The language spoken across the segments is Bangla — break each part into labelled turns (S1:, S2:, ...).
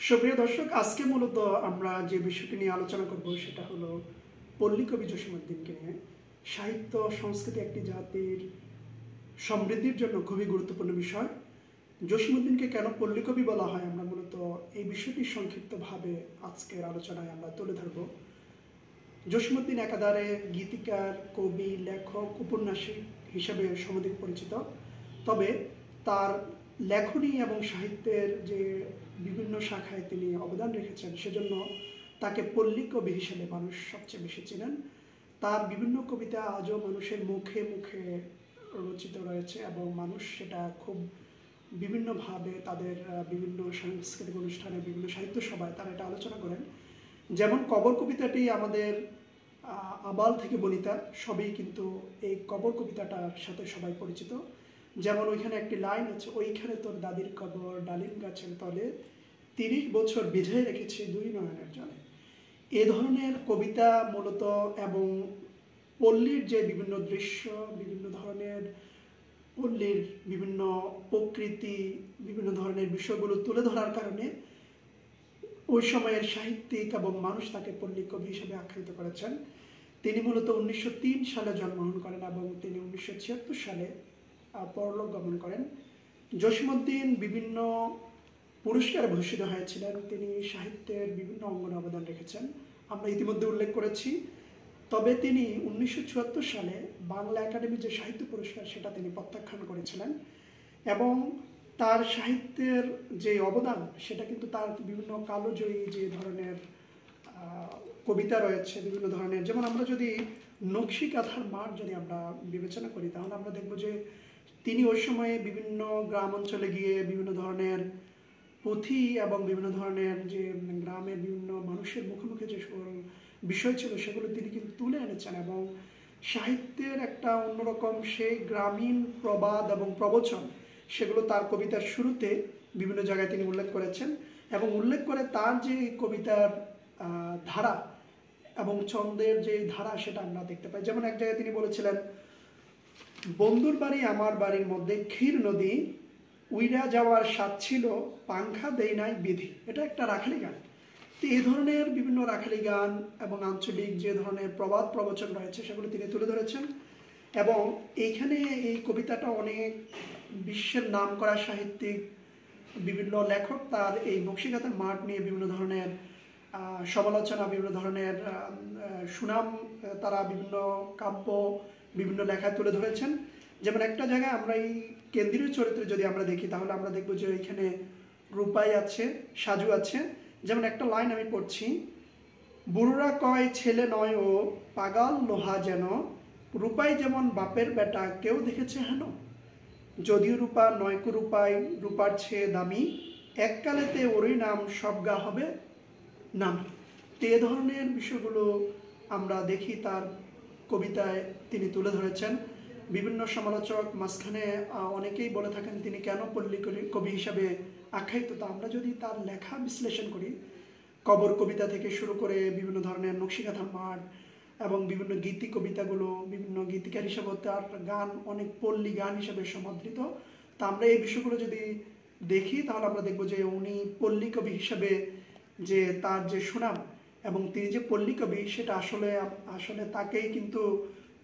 S1: সুপ্রিয় দর্শক, আজকে মূলত আমরা যে বিষয়টি নিয়ে আলোচনা করব সেটা হলো পল্লী কবি জসীমউদ্দীনকে নিয়ে। সাহিত্য সংস্কৃতি একটি জাতির সমৃদ্ধির জন্য খুবই গুরুত্বপূর্ণ বিষয়। জসীমউদ্দীনকে কেন পল্লী কবি বলা হয়, আমরা মূলত এই বিষয়টি সংক্ষিপ্তভাবে আজকের আলোচনায় আমরা তুলে ধরব। জসীমউদ্দীন একাধারে গীতিকার, কবি, লেখক, উপন্যাসিক হিসেবে সমধিক পরিচিত। তবে তার লেখনী এবং সাহিত্যের যে বিভিন্ন শাখায় তিনি অবদান রেখেছেন, সেজন্য তাকে পল্লী কবি হিসেবে মানুষ সবচেয়ে বেশি চেনেন। তার বিভিন্ন কবিতা আজও মানুষের মুখে মুখে রচিত রয়েছে এবং মানুষ সেটা খুব বিভিন্নভাবে তাদের বিভিন্ন সাংস্কৃতিক অনুষ্ঠানে, বিভিন্ন সাহিত্য সভায় তারা এটা আলোচনা করেন। যেমন কবর কবিতাটি আমাদের আবাল থেকে বনিতা সবই কিন্তু এই কবর কবিতাটার সাথে সবাই পরিচিত। যেমন ওইখানে একটি লাইন আছে, ওইখানে তোর দাদির কবর ডালিম গাছের তলে 30 বছর বিঝে রেখেছি দুই নয়নের জলে। এ ধরনের কবিতা মূলত এবং পল্লীর যে বিভিন্ন দৃশ্য, বিভিন্ন ধরনের পল্লীর বিভিন্ন প্রকৃতি, বিভিন্ন ধরনের বিষয়গুলো তুলে ধরার কারণে ওই সময়ের সাহিত্যিক এবং মানুষ তাকে পল্লী কবি হিসেবে আখ্যায়িত করেছেন। তিনি মূলত 1903 সালে জন্মগ্রহণ করেন এবং তিনি 1976 সালে পরলোক গমন করেন। জসীমউদ্দীন বিভিন্ন পুরস্কারে ভূষিত হয়েছিলেন। তিনি সাহিত্যের বিভিন্ন অঙ্গনে অবদান রেখেছেন, আমরা ইতিমধ্যে উল্লেখ করেছি। তবে তিনি 1974 সালে বাংলা একাডেমি যে সাহিত্য পুরস্কার, সেটা তিনি প্রত্যাখ্যান করেছিলেন। এবং তার সাহিত্যের যে অবদান, সেটা কিন্তু তার বিভিন্ন কালজয়ী যে ধরনের কবিতা রয়েছে, বিভিন্ন ধরনের, যেমন আমরা যদি নকশি কাঁথার মাঠ যদি আমরা বিবেচনা করি, তাহলে আমরা দেখব যে তিনি ওই সময়ে বিভিন্ন গ্রাম অঞ্চলে গিয়ে বিভিন্ন ধরনের পুঁথি এবং বিভিন্ন ধরনের যে গ্রামের বিভিন্ন মানুষের মুখে মুখে যে সকল বিষয় ছিল, সেগুলো তিনি কিন্তু তুলে এনেছেন। এবং সাহিত্যের একটা অন্যরকম সেই গ্রামীণ প্রবাদ এবং প্রবচন, সেগুলো তার কবিতার শুরুতে বিভিন্ন জায়গায় তিনি উল্লেখ করেছেন। এবং উল্লেখ করে তার যে কবিতার ধারা এবং ছন্দের যে ধারা, সেটা আমরা দেখতে পাই। যেমন এক জায়গায় তিনি বলেছিলেন, বন্ধুর বাড়ি আমার বাড়ির মধ্যে ক্ষীর নদী, উইরা যাওয়ার স্বাদ ছিল পাংখা দেই নাই বিধি। এটা একটা রাখালি গান। তো এই ধরনের বিভিন্ন রাখালি গান এবং আঞ্চলিক যে ধরনের প্রবাদ প্রবচন রয়েছে, সেগুলো তিনি তুলে ধরেছেন। এবং এইখানে এই কবিতাটা অনেক বিশ্বের নাম করা সাহিত্যিক, বিভিন্ন লেখক তার এই নকশিকাঁথার মাঠ নিয়ে বিভিন্ন ধরনের সমালোচনা, বিভিন্ন ধরনের সুনাম তারা বিভিন্ন কাব্য, বিভিন্ন লেখায় তুলে ধরেছেন। যেমন একটা জায়গায় আমরা এই কেন্দ্রীয় চরিত্রে যদি আমরা দেখি, তাহলে আমরা দেখব যে এখানে রূপাই আছে, সাজু আছে। যেমন একটা লাইন আমি পড়ছি, বুড়োরা কয় ছেলে নয় ও পাগাল লোহা যেন, রূপাই যেমন বাপের বেটা কেউ দেখেছে হেন, যদিও রূপা নয়কো রূপাই রূপার চেয়ে দামি, এককালেতে ওরই নাম সবগা হবে নামি। তো এ ধরনের বিষয়গুলো আমরা দেখি তার কবিতায় তিনি তুলে ধরেছেন। বিভিন্ন সমালোচক মাঝখানে অনেকেই বলে থাকেন তিনি কেন পল্লী কবি হিসাবে আখ্যায়িত। তা আমরা যদি তার লেখা বিশ্লেষণ করি, কবর কবিতা থেকে শুরু করে বিভিন্ন ধরনের নকশিকাঁথার মাঠ এবং বিভিন্ন গীতি কবিতাগুলো, বিভিন্ন গীতিকার হিসাবে তার গান অনেক পল্লী গান হিসাবে সমাদৃত। তা আমরা এই বিষয়গুলো যদি দেখি, তাহলে আমরা দেখব যে উনি পল্লী কবি হিসাবে যে তার যে সুনাম এবং তিনি যে পল্লী কবি, সেটা আসলে আসলে তাকেই কিন্তু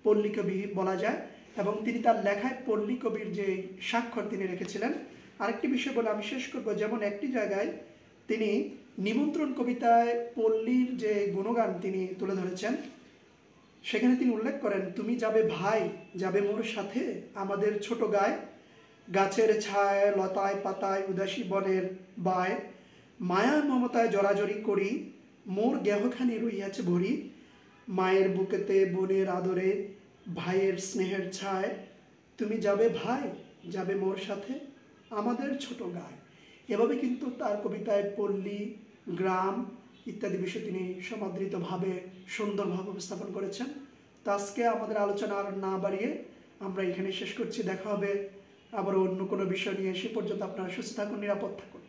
S1: পল্লী কবি বলা যায়। এবং তিনি তার লেখায় পল্লী কবির যে স্বাক্ষর তিনি রেখেছিলেন। আরেকটি বিষয় বলে আমি শেষ করব, যেমন একটি জায়গায় তিনি নিমন্ত্রণ কবিতায় পল্লীর যে গুণগান তিনি তুলে ধরেছেন। সেখানে তিনি উল্লেখ করেন, তুমি যাবে ভাই, যাবে মোর সাথে আমাদের ছোট গায়ে, গাছের ছায় লতায় পাতায় উদাসী বনের বায়, মায়া মমতায় জড়াজড়ি করি, মোর গেহখানি রইয়াছে ভরি, মায়ের বুকেতে বোনের আদরে ভাইয়ের স্নেহের ছায়, তুমি যাবে ভাই, যাবে মোর সাথে আমাদের ছোট গায়ে। এভাবে কিন্তু তার কবিতায় পল্লী, গ্রাম ইত্যাদি বিষয় তিনি সমাদৃতভাবে সুন্দরভাবে উপস্থাপন করেছেন। তো আজকে আমাদের আলোচনা আর না বাড়িয়ে আমরা এখানে শেষ করছি। দেখা হবে আবার অন্য কোনো বিষয় নিয়ে। সে পর্যন্ত আপনারা সুস্থ থাকুন, নিরাপদ থাকুন।